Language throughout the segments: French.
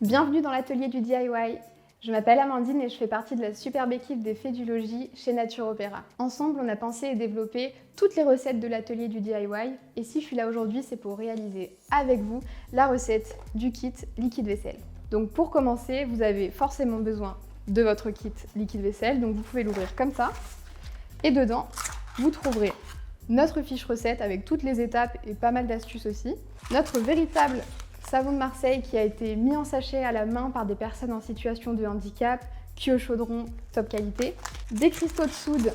Bienvenue dans l'atelier du DIY. Je m'appelle Amandine et je fais partie de la superbe équipe des Fées du Logis chez Nature Opéra. Ensemble, on a pensé et développé toutes les recettes de l'atelier du DIY. Et si je suis là aujourd'hui, c'est pour réaliser avec vous la recette du kit liquide vaisselle. Donc pour commencer, vous avez forcément besoin de votre kit liquide vaisselle. Donc vous pouvez l'ouvrir comme ça. Et dedans, vous trouverez notre fiche recette avec toutes les étapes et pas mal d'astuces aussi. Notre véritable savon de Marseille qui a été mis en sachet à la main par des personnes en situation de handicap, cuit au chaudron, top qualité, des cristaux de soude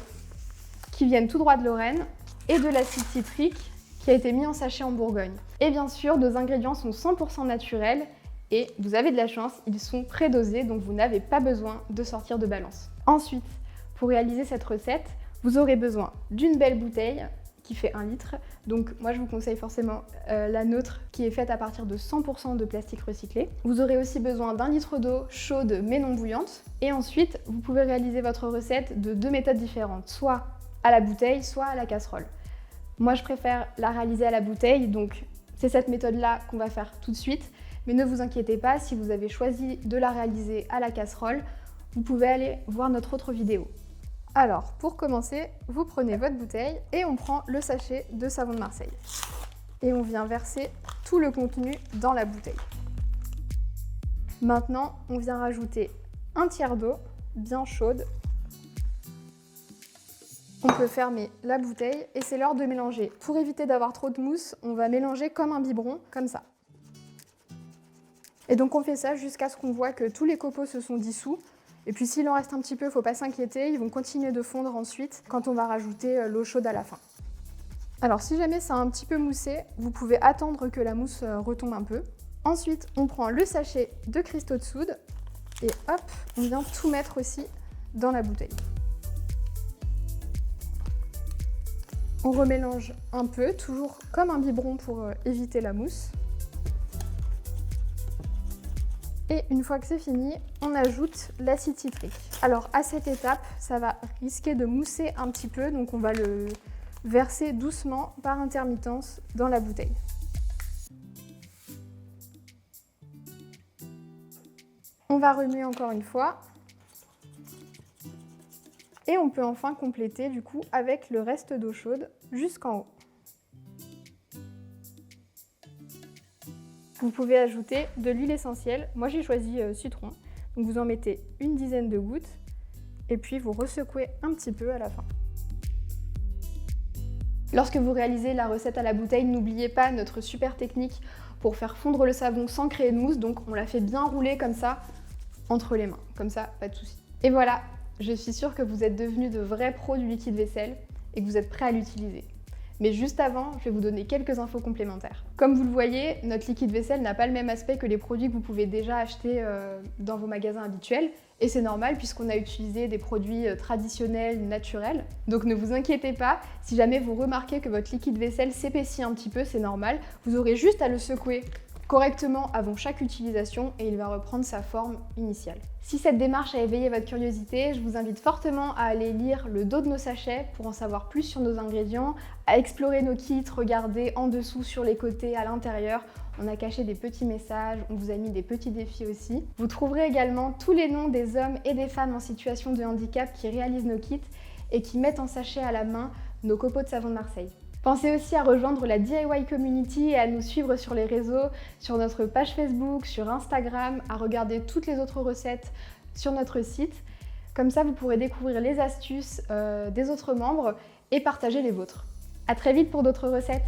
qui viennent tout droit de Lorraine et de l'acide citrique qui a été mis en sachet en Bourgogne. Et bien sûr, nos ingrédients sont 100% naturels et vous avez de la chance, ils sont prédosés donc vous n'avez pas besoin de sortir de balance. Ensuite, pour réaliser cette recette, vous aurez besoin d'une belle bouteille qui fait 1 litre. Donc moi je vous conseille forcément la nôtre qui est faite à partir de 100% de plastique recyclé. Vous aurez aussi besoin d'1 litre d'eau chaude mais non bouillante. Et ensuite vous pouvez réaliser votre recette de 2 méthodes différentes, soit à la bouteille, soit à la casserole. Moi je préfère la réaliser à la bouteille, donc c'est cette méthode-là qu'on va faire tout de suite. Mais ne vous inquiétez pas, si vous avez choisi de la réaliser à la casserole, vous pouvez aller voir notre autre vidéo. Alors, pour commencer, vous prenez votre bouteille et on prend le sachet de savon de Marseille. Et on vient verser tout le contenu dans la bouteille. Maintenant, on vient rajouter un tiers d'eau bien chaude. On peut fermer la bouteille et c'est l'heure de mélanger. Pour éviter d'avoir trop de mousse, on va mélanger comme un biberon, comme ça. Et donc on fait ça jusqu'à ce qu'on voit que tous les copeaux se sont dissous. Et puis s'il en reste un petit peu, il ne faut pas s'inquiéter, ils vont continuer de fondre ensuite quand on va rajouter l'eau chaude à la fin. Alors si jamais ça a un petit peu moussé, vous pouvez attendre que la mousse retombe un peu. Ensuite, on prend le sachet de cristaux de soude et hop, on vient tout mettre aussi dans la bouteille. On remélange un peu, toujours comme un biberon pour éviter la mousse. Et une fois que c'est fini, on ajoute l'acide citrique. Alors à cette étape, ça va risquer de mousser un petit peu, donc on va le verser doucement par intermittence dans la bouteille. On va remuer encore une fois. Et on peut enfin compléter du coup avec le reste d'eau chaude jusqu'en haut. Vous pouvez ajouter de l'huile essentielle. Moi j'ai choisi citron. Donc vous en mettez une dizaine de gouttes et puis vous ressecouez un petit peu à la fin. Lorsque vous réalisez la recette à la bouteille, n'oubliez pas notre super technique pour faire fondre le savon sans créer de mousse. Donc on la fait bien rouler comme ça entre les mains. Comme ça, pas de souci. Et voilà, je suis sûre que vous êtes devenus de vrais pros du liquide vaisselle et que vous êtes prêts à l'utiliser. Mais juste avant, je vais vous donner quelques infos complémentaires. Comme vous le voyez, notre liquide vaisselle n'a pas le même aspect que les produits que vous pouvez déjà acheter dans vos magasins habituels. Et c'est normal puisqu'on a utilisé des produits traditionnels, naturels. Donc ne vous inquiétez pas, si jamais vous remarquez que votre liquide vaisselle s'épaissit un petit peu, c'est normal. Vous aurez juste à le secouer correctement avant chaque utilisation et il va reprendre sa forme initiale. Si cette démarche a éveillé votre curiosité, je vous invite fortement à aller lire le dos de nos sachets pour en savoir plus sur nos ingrédients, à explorer nos kits, regarder en dessous, sur les côtés, à l'intérieur. On a caché des petits messages, on vous a mis des petits défis aussi. Vous trouverez également tous les noms des hommes et des femmes en situation de handicap qui réalisent nos kits et qui mettent en sachet à la main nos copeaux de savon de Marseille. Pensez aussi à rejoindre la DIY Community et à nous suivre sur les réseaux, sur notre page Facebook, sur Instagram, à regarder toutes les autres recettes sur notre site. Comme ça, vous pourrez découvrir les astuces des autres membres et partager les vôtres. À très vite pour d'autres recettes.